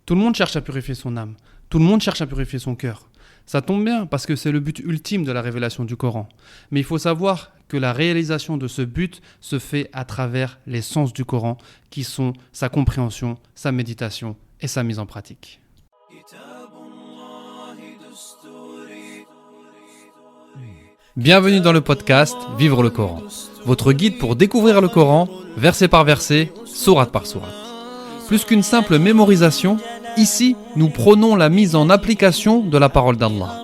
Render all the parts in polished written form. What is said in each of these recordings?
Tout le monde cherche à purifier son âme. Tout le monde cherche à purifier son cœur. Ça tombe bien parce que c'est le but ultime de la révélation du Coran. Mais il faut savoir que la réalisation de ce but se fait à travers les sens du Coran qui sont sa compréhension, sa méditation et sa mise en pratique. Bienvenue dans le podcast Vivre le Coran, votre guide pour découvrir le Coran, verset par verset, sourate par sourate. Plus qu'une simple mémorisation, ici, nous prônons la mise en application de la parole d'Allah.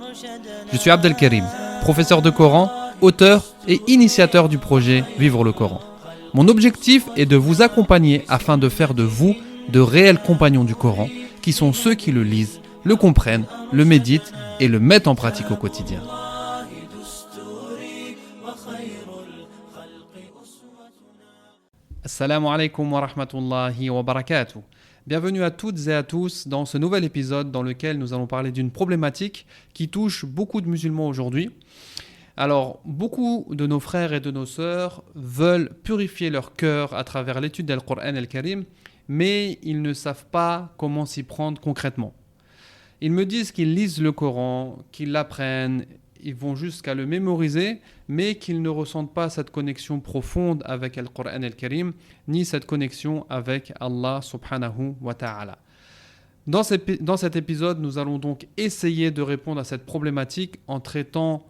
Je suis Abdelkarim, professeur de Coran, auteur et initiateur du projet Vivre le Coran. Mon objectif est de vous accompagner afin de faire de vous de réels compagnons du Coran, qui sont ceux qui le lisent, le comprennent, le méditent et le mettent en pratique au quotidien. Assalamu alaikum wa rahmatullahi wa barakatuh. Bienvenue à toutes et à tous dans ce nouvel épisode dans lequel nous allons parler d'une problématique qui touche beaucoup de musulmans aujourd'hui. Alors, beaucoup de nos frères et de nos sœurs veulent purifier leur cœur à travers l'étude du Coran al-Karim, mais ils ne savent pas comment s'y prendre concrètement. Ils me disent qu'ils lisent le Coran, qu'ils l'apprennent, ils vont jusqu'à le mémoriser, mais qu'ils ne ressentent pas cette connexion profonde avec le Coran al-Karim, ni cette connexion avec Allah subhanahu wa ta'ala. Dans cet épisode, nous allons donc essayer de répondre à cette problématique en traitant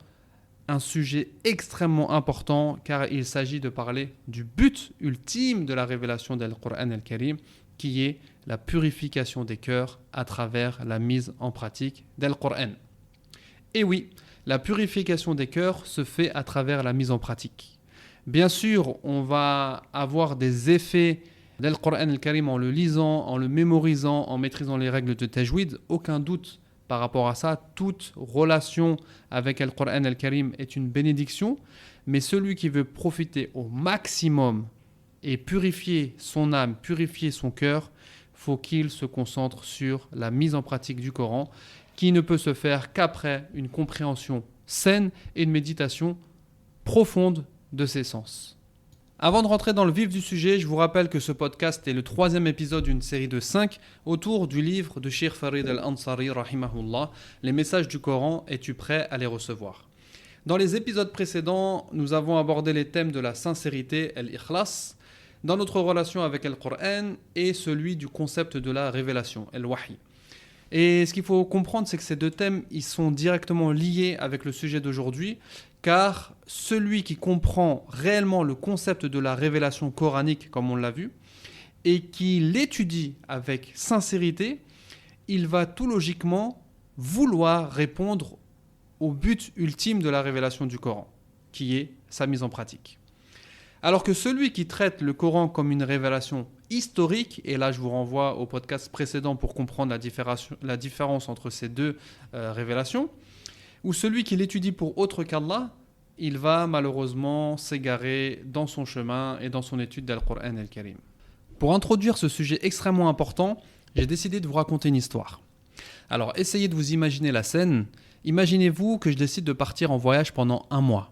un sujet extrêmement important, car il s'agit de parler du but ultime de la révélation du Coran al-Karim, qui est la purification des cœurs à travers la mise en pratique du Coran. Et oui, la purification des cœurs se fait à travers la mise en pratique. Bien sûr, on va avoir des effets du Coran al-Karim en le lisant, en le mémorisant, en maîtrisant les règles de tajwid. Aucun doute par rapport à ça. Toute relation avec le Coran al-Karim est une bénédiction. Mais celui qui veut profiter au maximum et purifier son âme, purifier son cœur, faut qu'il se concentre sur la mise en pratique du Coran, qui ne peut se faire qu'après une compréhension saine et une méditation profonde de ses sens. Avant de rentrer dans le vif du sujet, je vous rappelle que ce podcast est le 3e épisode d'une série de 5 autour du livre de Cheikh Farid al-Ansari, rahimahullah, Les messages du Coran, es-tu prêt à les recevoir ? Dans les épisodes précédents, nous avons abordé les thèmes de la sincérité, al-ikhlas, dans notre relation avec le Coran et celui du concept de la révélation, al-wahi. Et ce qu'il faut comprendre, c'est que ces deux thèmes, ils sont directement liés avec le sujet d'aujourd'hui, car celui qui comprend réellement le concept de la révélation coranique, comme on l'a vu, et qui l'étudie avec sincérité, il va tout logiquement vouloir répondre au but ultime de la révélation du Coran, qui est sa mise en pratique. Alors que celui qui traite le Coran comme une révélation historique, et là je vous renvoie au podcast précédent pour comprendre la différence entre ces deux révélations, ou celui qui l'étudie pour autre qu'Allah, il va malheureusement s'égarer dans son chemin et dans son étude du Coran al-Karim. Pour introduire ce sujet extrêmement important, j'ai décidé de vous raconter une histoire. Alors essayez de vous imaginer la scène. Imaginez-vous que je décide de partir en voyage pendant 1 mois.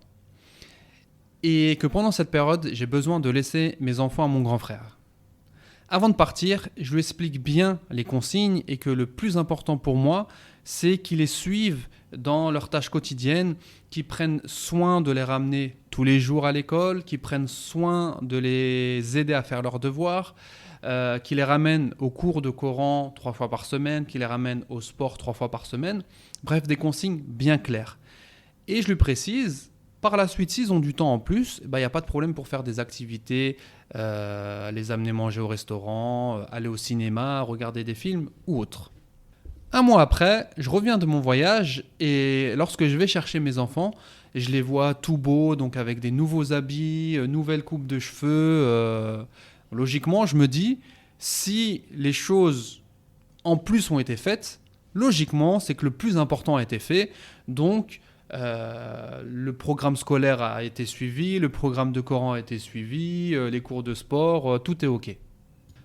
Et que pendant cette période, j'ai besoin de laisser mes enfants à mon grand frère. Avant de partir, je lui explique bien les consignes et que le plus important pour moi, c'est qu'ils les suivent dans leurs tâches quotidiennes, qu'ils prennent soin de les ramener tous les jours à l'école, qu'ils prennent soin de les aider à faire leurs devoirs, qu'ils les ramènent au cours de Coran 3 fois par semaine, qu'ils les ramènent au sport 3 fois par semaine. Bref, des consignes bien claires. Et je lui précise, par la suite, s'ils ont du temps en plus, il n'y a pas de problème pour faire des activités, les amener manger au restaurant, aller au cinéma, regarder des films ou autre. 1 mois après, je reviens de mon voyage et lorsque je vais chercher mes enfants, je les vois tout beaux, donc avec des nouveaux habits, nouvelle coupe de cheveux. Logiquement, je me dis, si les choses en plus ont été faites, logiquement, c'est que le plus important a été fait. Donc, le programme scolaire a été suivi, le programme de Coran a été suivi, les cours de sport, tout est OK.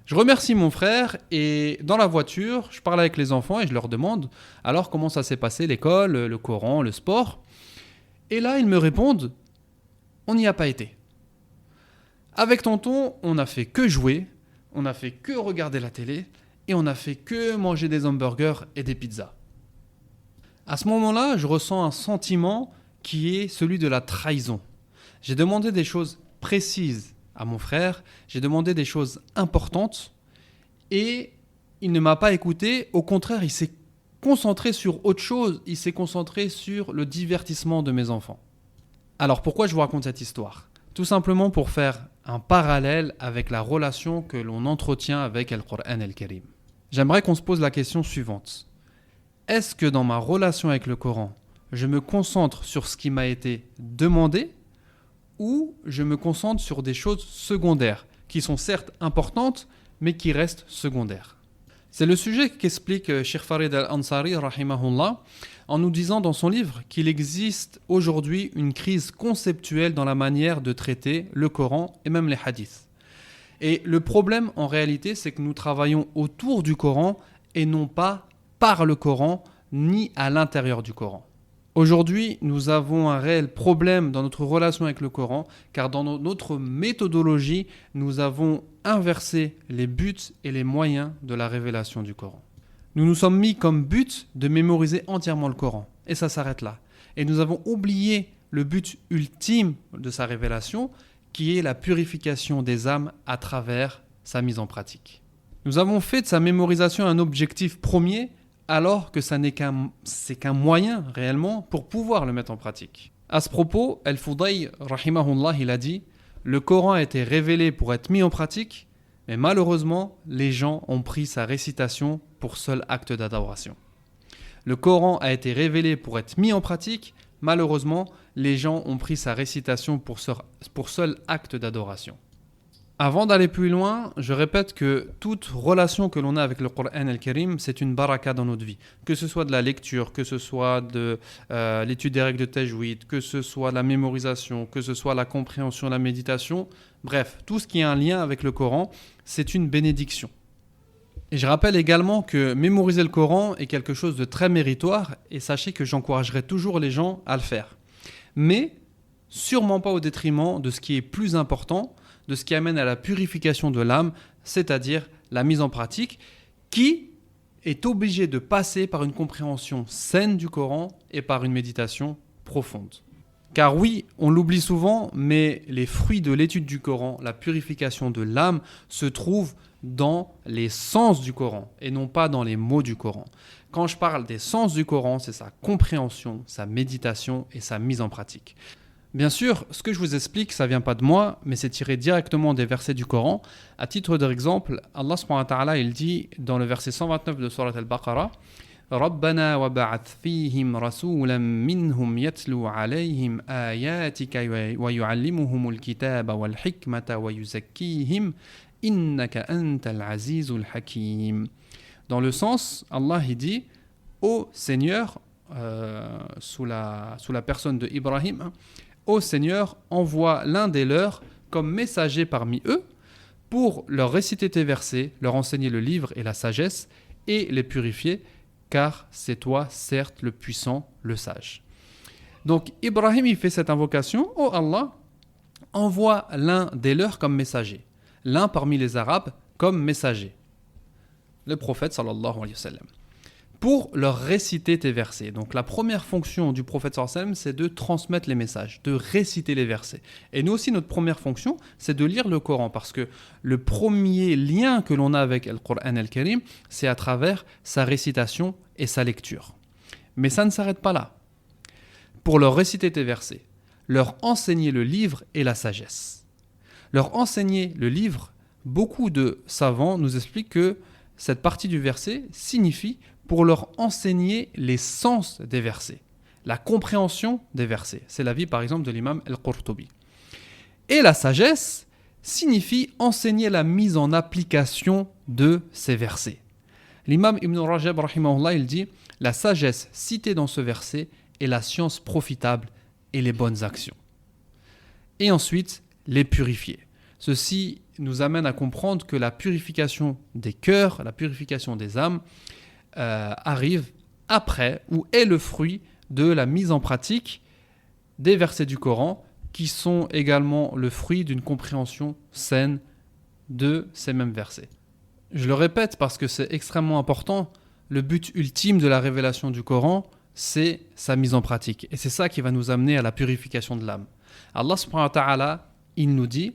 Je remercie mon frère et dans la voiture, je parle avec les enfants et je leur demande alors comment ça s'est passé l'école, le Coran, le sport. Et là, ils me répondent on n'y a pas été. Avec tonton, on n'a fait que jouer, on n'a fait que regarder la télé et on a fait que manger des hamburgers et des pizzas. À ce moment-là, je ressens un sentiment qui est celui de la trahison. J'ai demandé des choses précises à mon frère, j'ai demandé des choses importantes et il ne m'a pas écouté. Au contraire, il s'est concentré sur autre chose, il s'est concentré sur le divertissement de mes enfants. Alors pourquoi je vous raconte cette histoire ? Tout simplement pour faire un parallèle avec la relation que l'on entretient avec le Coran al-Karim. J'aimerais qu'on se pose la question suivante. Est-ce que dans ma relation avec le Coran, je me concentre sur ce qui m'a été demandé ou je me concentre sur des choses secondaires qui sont certes importantes mais qui restent secondaires? C'est le sujet qu'explique Cheikh Farid al-Ansari rahimahullah en nous disant dans son livre qu'il existe aujourd'hui une crise conceptuelle dans la manière de traiter le Coran et même les hadiths. Et le problème en réalité, c'est que nous travaillons autour du Coran et non pas par le Coran ni à l'intérieur du Coran. Aujourd'hui, nous avons un réel problème dans notre relation avec le Coran, car dans notre méthodologie, nous avons inversé les buts et les moyens de la révélation du Coran. Nous nous sommes mis comme but de mémoriser entièrement le Coran, et ça s'arrête là. Et nous avons oublié le but ultime de sa révélation, qui est la purification des âmes à travers sa mise en pratique. Nous avons fait de sa mémorisation un objectif premier, alors que c'est qu'un moyen réellement pour pouvoir le mettre en pratique. À ce propos, Al-Fudayl, rahimahullah, il a dit « Le Coran a été révélé pour être mis en pratique, mais malheureusement, les gens ont pris sa récitation pour seul acte d'adoration. Le Coran a été révélé pour être mis en pratique, malheureusement, les gens ont pris sa récitation pour seul acte d'adoration. » Avant d'aller plus loin, je répète que toute relation que l'on a avec le Coran al-Karim, c'est une baraka dans notre vie. Que ce soit de la lecture, que ce soit de l'étude des règles de tajwid, que ce soit la mémorisation, que ce soit la compréhension, la méditation, bref, tout ce qui a un lien avec le Coran, c'est une bénédiction. Et je rappelle également que mémoriser le Coran est quelque chose de très méritoire et sachez que j'encouragerai toujours les gens à le faire. Mais sûrement pas au détriment de ce qui est plus important, de ce qui amène à la purification de l'âme, c'est-à-dire la mise en pratique, qui est obligée de passer par une compréhension saine du Coran et par une méditation profonde. Car oui, on l'oublie souvent, mais les fruits de l'étude du Coran, la purification de l'âme, se trouvent dans les sens du Coran et non pas dans les mots du Coran. Quand je parle des sens du Coran, c'est sa compréhension, sa méditation et sa mise en pratique. Bien sûr, ce que je vous explique, ça ne vient pas de moi, mais c'est tiré directement des versets du Coran. À titre d'exemple, Allah subhanahu wa ta'ala, il dit dans le verset 129 de Surat al-Baqarah « Rabbana wa ba'ath fihim rasulan minhum yatlu alayhim ayatika wa yu'allimuhumul kitaba wal hikmata wa yuzakkihim innaka antal azizul hakim » Dans le sens, Allah il dit « Ô Seigneur, sous la personne de Ibrahim, ô Seigneur, envoie l'un des leurs comme messager parmi eux pour leur réciter tes versets, leur enseigner le livre et la sagesse et les purifier, car c'est toi, certes, le puissant, le sage. » Donc Ibrahim, il fait cette invocation, ô Allah, envoie l'un des leurs comme messager, l'un parmi les Arabes comme messager, le prophète sallallahu alayhi wa sallam, pour leur réciter tes versets. Donc la première fonction du prophète sallallahu alayhi wa sallam, c'est de transmettre les messages, de réciter les versets. Et nous aussi, notre première fonction, c'est de lire le Coran, parce que le premier lien que l'on a avec le Coran al-Karim, c'est à travers sa récitation et sa lecture. Mais ça ne s'arrête pas là. Pour leur réciter tes versets, leur enseigner le livre et la sagesse. Leur enseigner le livre, beaucoup de savants nous expliquent que cette partie du verset signifie pour leur enseigner les sens des versets, la compréhension des versets. C'est l'avis par exemple de l'imam Al-Qurtubi. Et la sagesse signifie enseigner la mise en application de ces versets. L'imam Ibn Rajab, rahimahullah, il dit « La sagesse citée dans ce verset est la science profitable et les bonnes actions. » Et ensuite, les purifier. Ceci nous amène à comprendre que la purification des cœurs, la purification des âmes, arrive après ou est le fruit de la mise en pratique des versets du Coran qui sont également le fruit d'une compréhension saine de ces mêmes versets. Je le répète parce que c'est extrêmement important. Le but ultime de la révélation du Coran, c'est sa mise en pratique. Et c'est ça qui va nous amener à la purification de l'âme. Allah subhanahu wa ta'ala, il nous dit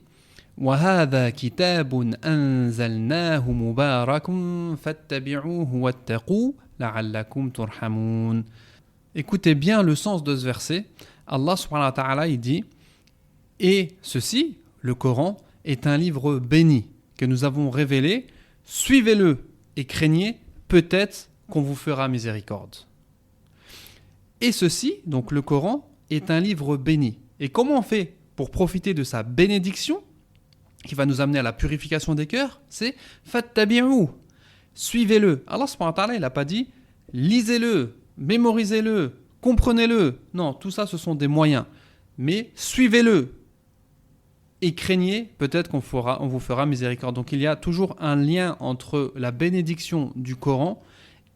وَهَذَا كِتَابٌ أَنزَلْنَاهُ مُبَارَكٌ فَاتَّبِعُوهُ وَاتَّقُوا لَعَلَّكُمْ تُرْحَمُونَ. Écoutez bien le sens de ce verset. Allah subhanahu wa ta'ala, il dit et ceci, le Coran, est un livre béni que nous avons révélé. Suivez-le et craignez, peut-être qu'on vous fera miséricorde. Et ceci, donc le Coran, est un livre béni. Et comment on fait pour profiter de sa bénédiction, qui va nous amener à la purification des cœurs? C'est « fattabi'u », suivez-le. Allah subhanahu wa ta'ala, il n'a pas dit « lisez-le, mémorisez-le, comprenez-le ». Non, tout ça, ce sont des moyens. Mais suivez-le et craignez, peut-être qu'on vous fera miséricorde. Donc il y a toujours un lien entre la bénédiction du Coran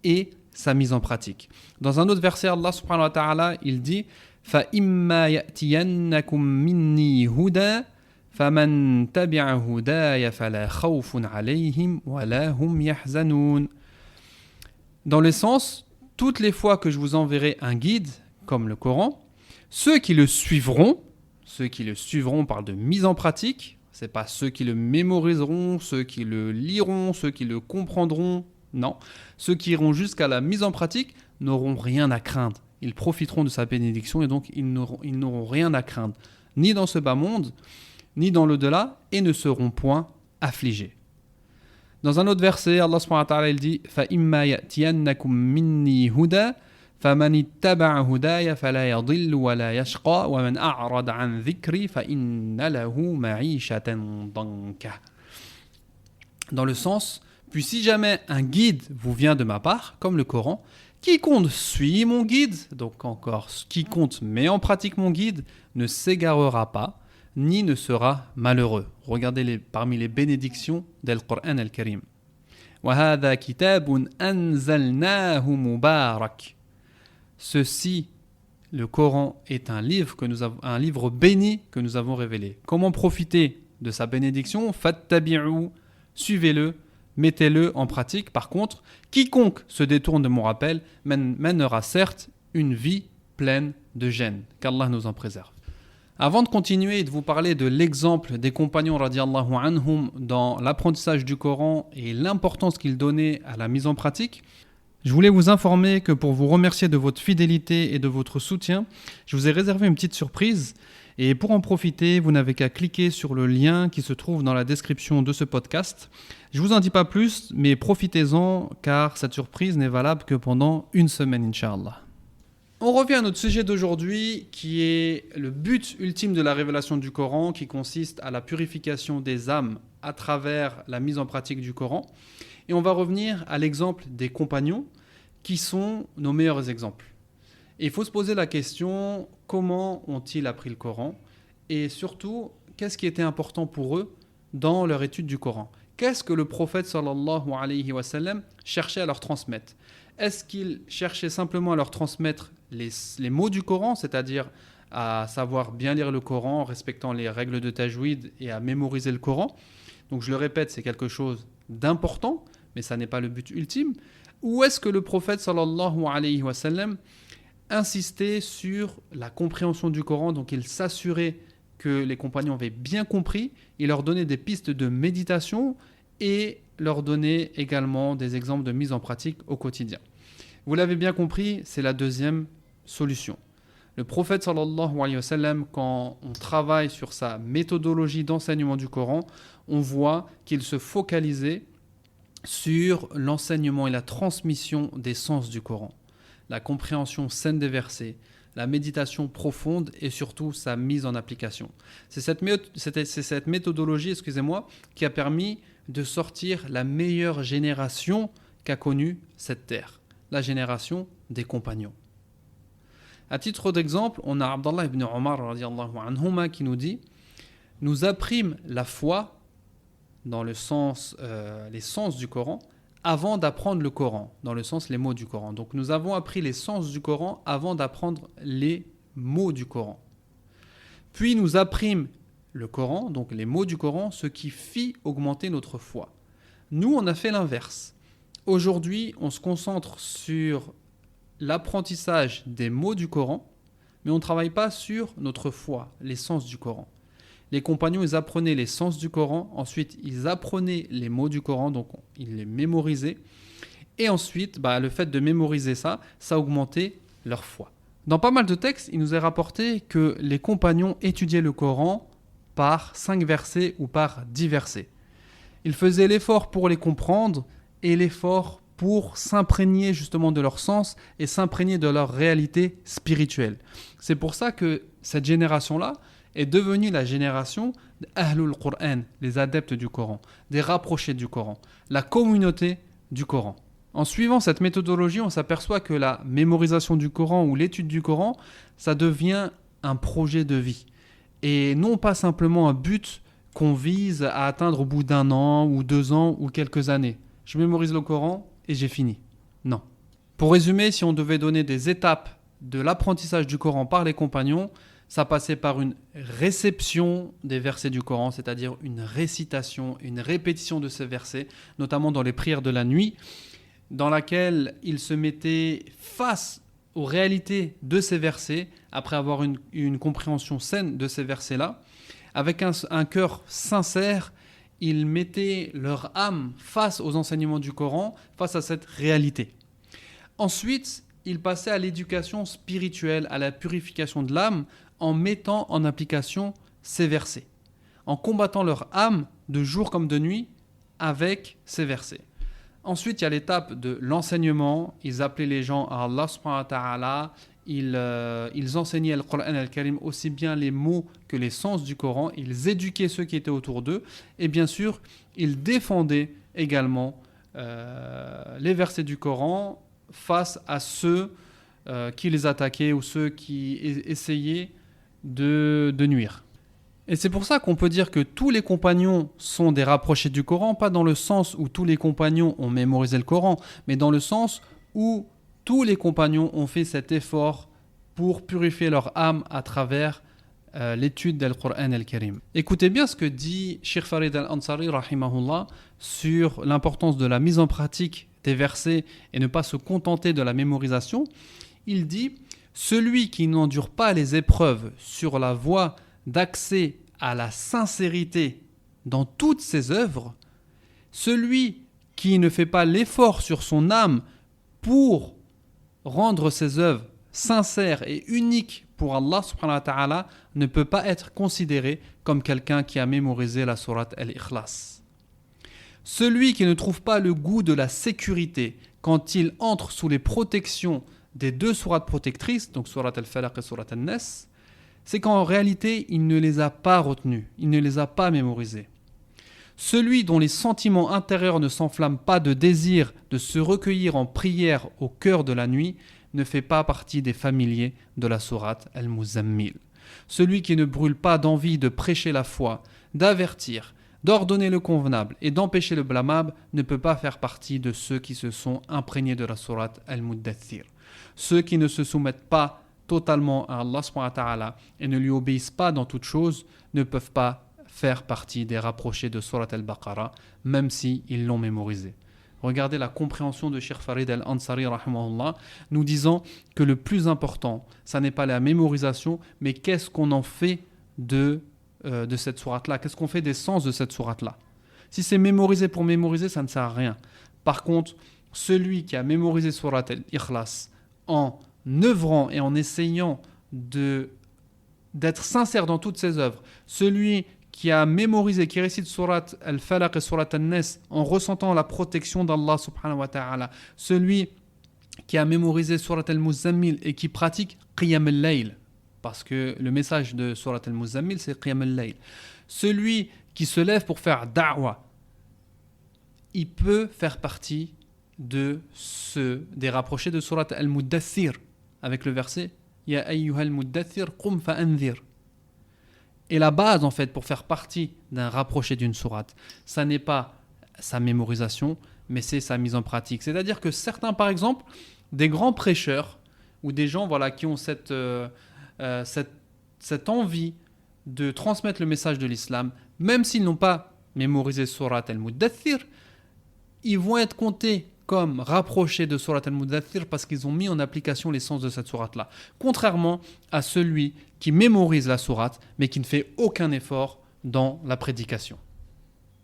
et sa mise en pratique. Dans un autre verset, Allah subhanahu wa ta'ala, il dit فَإِمَّا يَأْتِيَنَّكُمْ مِنِّي هُدًى فَمَنْ تَبِعَ هُدَايَ فَلَا خَوْفٌ عَلَيْهِمْ وَلَا هُمْ يَحْزَنُونَ. Dans le sens, toutes les fois que je vous enverrai un guide, comme le Coran, ceux qui le suivront parlent de mise en pratique, ce n'est pas ceux qui le mémoriseront, ceux qui le liront, ceux qui le comprendront, non. Ceux qui iront jusqu'à la mise en pratique n'auront rien à craindre. Ils profiteront de sa bénédiction et donc ils n'auront rien à craindre, ni dans ce bas monde, ni dans l'au-delà, et ne seront point affligés. Dans un autre verset, Allah subhanahu wa ta'ala il dit فَإِمَّا يَأْتِيَنَّكُمْ مِنِّي هُدًى فَمَنِ اتَّبَعَ هُدَايَ فَلَا يَضِلُّ وَلَا يَشْقَى وَمَنْ أَعْرَضَ عَنْ ذِكْرِي فَإِنَّ لَهُ مَعِيشَةً ضَنكًا. Dans le sens, puis si jamais un guide vous vient de ma part, comme le Coran, quiconque suit mon guide, donc encore quiconque met en pratique mon guide, ne s'égarera pas, ni ne sera malheureux. Regardez parmi les bénédictions del Coran al-Karim. وَهَذَا كِتَابٌ أَنزَلْنَاهُ مُبَارَكٌ. Ceci, le Coran, est un livre béni que nous avons révélé. Comment profiter de sa bénédiction? Fattabi'u, suivez-le, mettez-le en pratique. Par contre, quiconque se détourne de mon rappel mènera certes une vie pleine de gêne. Qu'Allah nous en préserve. Avant de continuer et de vous parler de l'exemple des compagnons radiyallahu anhum dans l'apprentissage du Coran et l'importance qu'ils donnaient à la mise en pratique, je voulais vous informer que pour vous remercier de votre fidélité et de votre soutien, je vous ai réservé une petite surprise. Et pour en profiter, vous n'avez qu'à cliquer sur le lien qui se trouve dans la description de ce podcast. Je ne vous en dis pas plus, mais profitez-en car cette surprise n'est valable que pendant une semaine, Inch'Allah. On revient à notre sujet d'aujourd'hui qui est le but ultime de la révélation du Coran qui consiste à la purification des âmes à travers la mise en pratique du Coran. Et on va revenir à l'exemple des compagnons qui sont nos meilleurs exemples. Et il faut se poser la question, comment ont-ils appris le Coran? Et surtout, qu'est-ce qui était important pour eux dans leur étude du Coran? Qu'est-ce que le prophète sallallahu alayhi wa sallam cherchait à leur transmettre? Est-ce qu'il cherchait simplement à leur transmettre les mots du Coran, c'est-à-dire à savoir bien lire le Coran en respectant les règles de tajwid et à mémoriser le Coran? Donc je le répète, c'est quelque chose d'important, mais ça n'est pas le but ultime. Ou est-ce que le prophète sallallahu alayhi wa sallam insistait sur la compréhension du Coran, donc il s'assurait que les compagnons avaient bien compris, il leur donnait des pistes de méditation et leur donnait également des exemples de mise en pratique au quotidien. Vous l'avez bien compris, c'est la deuxième solution. Le prophète sallallahu alayhi wa sallam, quand on travaille sur sa méthodologie d'enseignement du Coran, on voit qu'il se focalisait sur l'enseignement et la transmission des sens du Coran, la compréhension saine des versets, la méditation profonde et surtout sa mise en application. C'est cette méthodologie, qui a permis de sortir la meilleure génération qu'a connue cette terre, la génération des compagnons. À titre d'exemple, on a Abdallah ibn Omar radiyallahu anhuma qui nous dit « Nous apprîmes la foi dans le sens, les sens du Coran avant d'apprendre le Coran, dans le sens les mots du Coran. Donc nous avons appris les sens du Coran avant d'apprendre les mots du Coran. Puis nous apprîmes le Coran, donc les mots du Coran, ce qui fit augmenter notre foi. Nous, on a fait l'inverse. Aujourd'hui, on se concentre sur l'apprentissage des mots du Coran, mais on ne travaille pas sur notre foi, les sens du Coran. Les compagnons, ils apprenaient les sens du Coran, ensuite ils apprenaient les mots du Coran, donc ils les mémorisaient, et ensuite, le fait de mémoriser ça, ça augmentait leur foi. Dans pas mal de textes, il nous est rapporté que les compagnons étudiaient le Coran par 5 versets ou par 10 versets. Ils faisaient l'effort pour les comprendre et l'effort pour s'imprégner justement de leur sens et s'imprégner de leur réalité spirituelle. C'est pour ça que cette génération-là est devenue la génération d'Ahlul Qur'an, les adeptes du Coran, des rapprochés du Coran, la communauté du Coran. En suivant cette méthodologie, on s'aperçoit que la mémorisation du Coran ou l'étude du Coran, ça devient un projet de vie. Et non pas simplement un but qu'on vise à atteindre au bout d'1 an ou 2 ans ou quelques années. Je mémorise le Coran et j'ai fini. Non. Pour résumer, si on devait donner des étapes de l'apprentissage du Coran par les compagnons, ça passait par une réception des versets du Coran, c'est-à-dire une récitation, une répétition de ces versets, notamment dans les prières de la nuit, dans laquelle ils se mettaient face aux réalités de ces versets, après avoir une compréhension saine de ces versets-là, avec un cœur sincère, ils mettaient leur âme face aux enseignements du Coran, face à cette réalité. Ensuite, ils passaient à l'éducation spirituelle, à la purification de l'âme, en mettant en application ces versets, en combattant leur âme de jour comme de nuit avec ces versets. Ensuite, il y a l'étape de l'enseignement. Ils appelaient les gens à Allah subhanahu wa ta'ala. Ils enseignaient le Coran al-Karim, aussi bien les mots que les sens du Coran. Ils éduquaient ceux qui étaient autour d'eux. Et bien sûr, ils défendaient également les versets du Coran face à ceux qui les attaquaient ou ceux qui essayaient de nuire. Et c'est pour ça qu'on peut dire que tous les compagnons sont des rapprochés du Coran, pas dans le sens où tous les compagnons ont mémorisé le Coran, mais dans le sens où tous les compagnons ont fait cet effort pour purifier leur âme à travers l'étude du Coran al-Karim. Écoutez bien ce que dit Cheikh Farid al-Ansari rahimahullah sur l'importance de la mise en pratique des versets et ne pas se contenter de la mémorisation. Il dit « Celui qui n'endure pas les épreuves sur la voie d'accès à la sincérité dans toutes ses œuvres, celui qui ne fait pas l'effort sur son âme pour rendre ses œuvres sincères et uniques pour Allah subhanahu wa ta'ala ne peut pas être considéré comme quelqu'un qui a mémorisé la sourate Al-Ikhlas. Celui qui ne trouve pas le goût de la sécurité quand il entre sous les protections des 2 sourates protectrices, donc sourate Al-Falaq et sourate An-Nas, c'est qu'en réalité, il ne les a pas retenus, il ne les a pas mémorisés. Celui dont les sentiments intérieurs ne s'enflamment pas de désir de se recueillir en prière au cœur de la nuit ne fait pas partie des familiers de la sourate Al-Muzammil. Celui qui ne brûle pas d'envie de prêcher la foi, d'avertir, d'ordonner le convenable et d'empêcher le blâmable ne peut pas faire partie de ceux qui se sont imprégnés de la sourate Al-Muddathir. Ceux qui ne se soumettent pas totalement à Allah subhanahu wa ta'ala et ne lui obéissent pas dans toute chose ne peuvent pas faire partie des rapprochés de Surat al-Baqarah, même s'ils l'ont mémorisé. Regardez la compréhension de Cheikh Farid al-Ansari rahimahullah, nous disant que le plus important, ça n'est pas la mémorisation, mais qu'est-ce qu'on en fait de cette sourate-là, qu'est-ce qu'on fait des sens de cette sourate-là. Si c'est mémorisé pour mémoriser, ça ne sert à rien. Par contre, celui qui a mémorisé Surat al-Ikhlas en œuvrant et en essayant d'être sincère dans toutes ses œuvres, celui qui a mémorisé, qui récite Surat Al-Falaq et Surat An-Nas en ressentant la protection d'Allah subhanahu wa ta'ala, celui qui a mémorisé Surat Al-Muzammil et qui pratique Qiyam al-Layl, parce que le message de Surat Al-Muzammil c'est Qiyam al-Layl, celui qui se lève pour faire da'wa, il peut faire partie des rapprochés de Surat Al-Muddathir, avec le verset Ya ayyuhal muddathir qum fa'anzir. Et la base en fait pour faire partie d'un rapproché d'une sourate, ça n'est pas sa mémorisation, mais c'est sa mise en pratique. C'est-à-dire que certains, par exemple, des grands prêcheurs ou des gens qui ont cette envie de transmettre le message de l'islam, même s'ils n'ont pas mémorisé Surat Al-Muddathir, ils vont être comptés comme rapprochés de Surat al-Mudaththir parce qu'ils ont mis en application les sens de cette sourate-là. Contrairement à celui qui mémorise la sourate, mais qui ne fait aucun effort dans la prédication.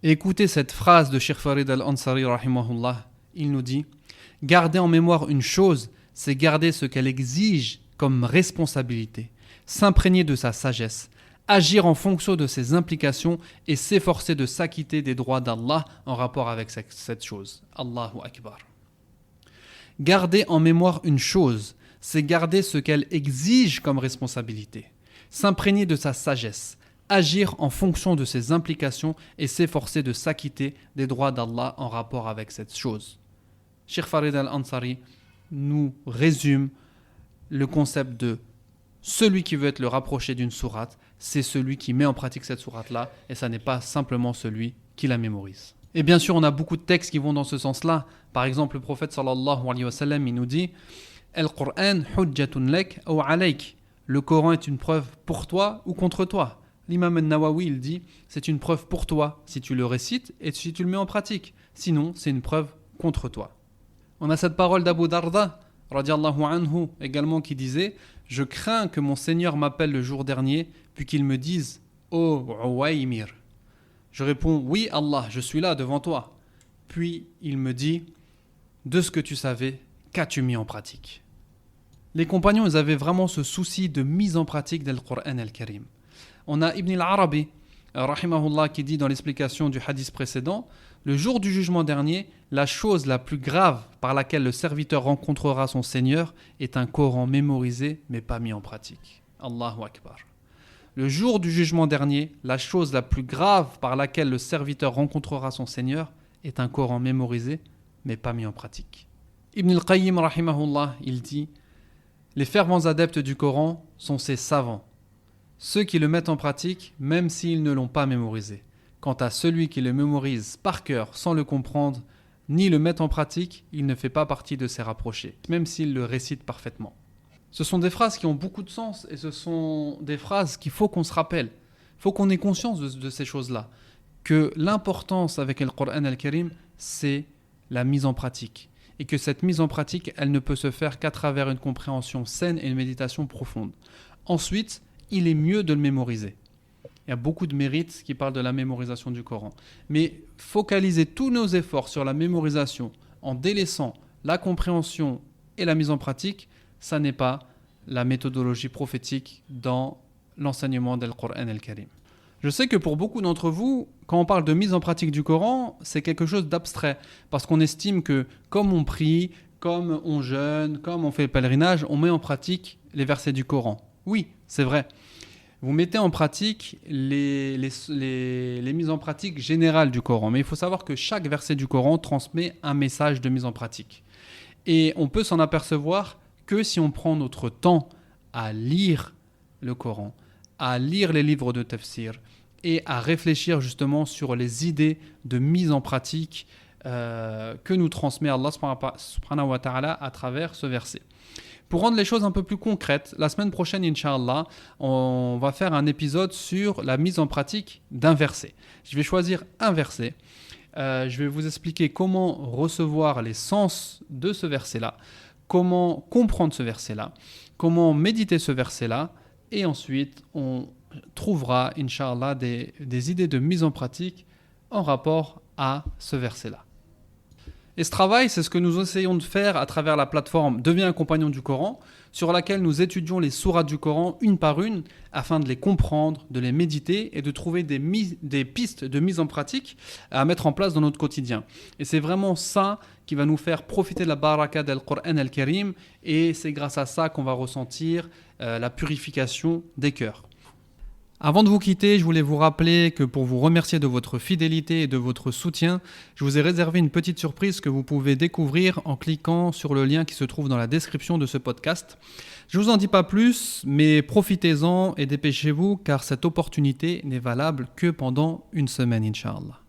Et écoutez cette phrase de Cheikh Farid al-Ansari, rahimahullah. Il nous dit « Garder en mémoire une chose, c'est garder ce qu'elle exige comme responsabilité, s'imprégner de sa sagesse, agir en fonction de ses implications et s'efforcer de s'acquitter des droits d'Allah en rapport avec cette chose. Allahu Akbar. Garder en mémoire une chose, c'est garder ce qu'elle exige comme responsabilité, s'imprégner de sa sagesse, agir en fonction de ses implications et s'efforcer de s'acquitter des droits d'Allah en rapport avec cette chose. Cheikh Farid al-Ansari nous résume le concept de celui qui veut être le rapproché d'une sourate, c'est celui qui met en pratique cette sourate-là, et ça n'est pas simplement celui qui la mémorise. Et bien sûr, on a beaucoup de textes qui vont dans ce sens-là. Par exemple, le prophète sallallahu alayhi wa sallam, il nous dit « Al-Qur'an hujjatun lak ou alayk » Le Coran est une preuve pour toi ou contre toi. L'imam al-Nawawi, il dit « C'est une preuve pour toi si tu le récites et si tu le mets en pratique. Sinon, c'est une preuve contre toi. » On a cette parole d'Abu Darda, radiallahu anhu, également qui disait « Je crains que mon Seigneur m'appelle le jour dernier, puis qu'il me dise « Oh Uwaymir ». Je réponds « Oui Allah, je suis là devant toi ». Puis il me dit « De ce que tu savais, qu'as-tu mis en pratique ?» Les compagnons, ils avaient vraiment ce souci de mise en pratique du Coran al-Karim. On a Ibn al-Arabi, rahimahullah, qui dit dans l'explication du hadith précédent « Le jour du jugement dernier, la chose la plus grave par laquelle le serviteur rencontrera son Seigneur est un Coran mémorisé mais pas mis en pratique. » Allahu Akbar. Le jour du jugement dernier, la chose la plus grave par laquelle le serviteur rencontrera son Seigneur est un Coran mémorisé mais pas mis en pratique. Ibn al-Qayyim, rahimahullah, il dit « Les fervents adeptes du Coran sont ces savants, ceux qui le mettent en pratique même s'ils ne l'ont pas mémorisé. Quant à celui qui le mémorise par cœur sans le comprendre, ni le met en pratique, il ne fait pas partie de ses rapprochés, même s'il le récite parfaitement. » Ce sont des phrases qui ont beaucoup de sens et ce sont des phrases qu'il faut qu'on se rappelle. Il faut qu'on ait conscience de ces choses-là. Que l'importance avec le Coran al-Karim, c'est la mise en pratique. Et que cette mise en pratique, elle ne peut se faire qu'à travers une compréhension saine et une méditation profonde. Ensuite, il est mieux de le mémoriser. Il y a beaucoup de mérites qui parlent de la mémorisation du Coran. Mais focaliser tous nos efforts sur la mémorisation en délaissant la compréhension et la mise en pratique, ça n'est pas la méthodologie prophétique dans l'enseignement du Coran al-Karim. Je sais que pour beaucoup d'entre vous, quand on parle de mise en pratique du Coran, c'est quelque chose d'abstrait, parce qu'on estime que comme on prie, comme on jeûne, comme on fait le pèlerinage, on met en pratique les versets du Coran. Oui, c'est vrai. Vous mettez en pratique les mises en pratique générales du Coran, mais il faut savoir que chaque verset du Coran transmet un message de mise en pratique. Et on peut s'en apercevoir que si on prend notre temps à lire le Coran, à lire les livres de tafsir et à réfléchir justement sur les idées de mise en pratique que nous transmet Allah subhanahu wa ta'ala à travers ce verset. Pour rendre les choses un peu plus concrètes, la semaine prochaine, Inch'Allah, on va faire un épisode sur la mise en pratique d'un verset. Je vais choisir un verset. Je vais vous expliquer comment recevoir les sens de ce verset-là, comment comprendre ce verset-là, comment méditer ce verset-là, et ensuite on trouvera, Inch'Allah, des idées de mise en pratique en rapport à ce verset-là. Et ce travail, c'est ce que nous essayons de faire à travers la plateforme Deviens un compagnon du Coran, sur laquelle nous étudions les sourates du Coran une par une, afin de les comprendre, de les méditer et de trouver des pistes de mise en pratique à mettre en place dans notre quotidien. Et c'est vraiment ça qui va nous faire profiter de la baraka del Coran al-Karim, et c'est grâce à ça qu'on va ressentir la purification des cœurs. Avant de vous quitter, je voulais vous rappeler que pour vous remercier de votre fidélité et de votre soutien, je vous ai réservé une petite surprise que vous pouvez découvrir en cliquant sur le lien qui se trouve dans la description de ce podcast. Je ne vous en dis pas plus, mais profitez-en et dépêchez-vous car cette opportunité n'est valable que pendant une semaine, Inch'Allah.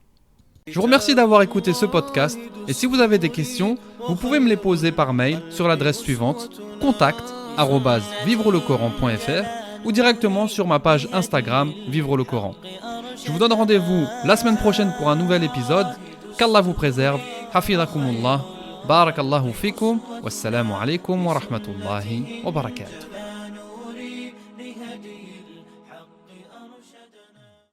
Je vous remercie d'avoir écouté ce podcast et si vous avez des questions, vous pouvez me les poser par mail sur l'adresse suivante contact@vivrelecoran.fr ou directement sur ma page Instagram Vivre le Coran. Je vous donne rendez-vous la semaine prochaine pour un nouvel épisode. Qu'Allah vous préserve. Hafidhakumullah. Barakallahu fikum. Wassalamu alaikum wa rahmatullahi wa barakatuh.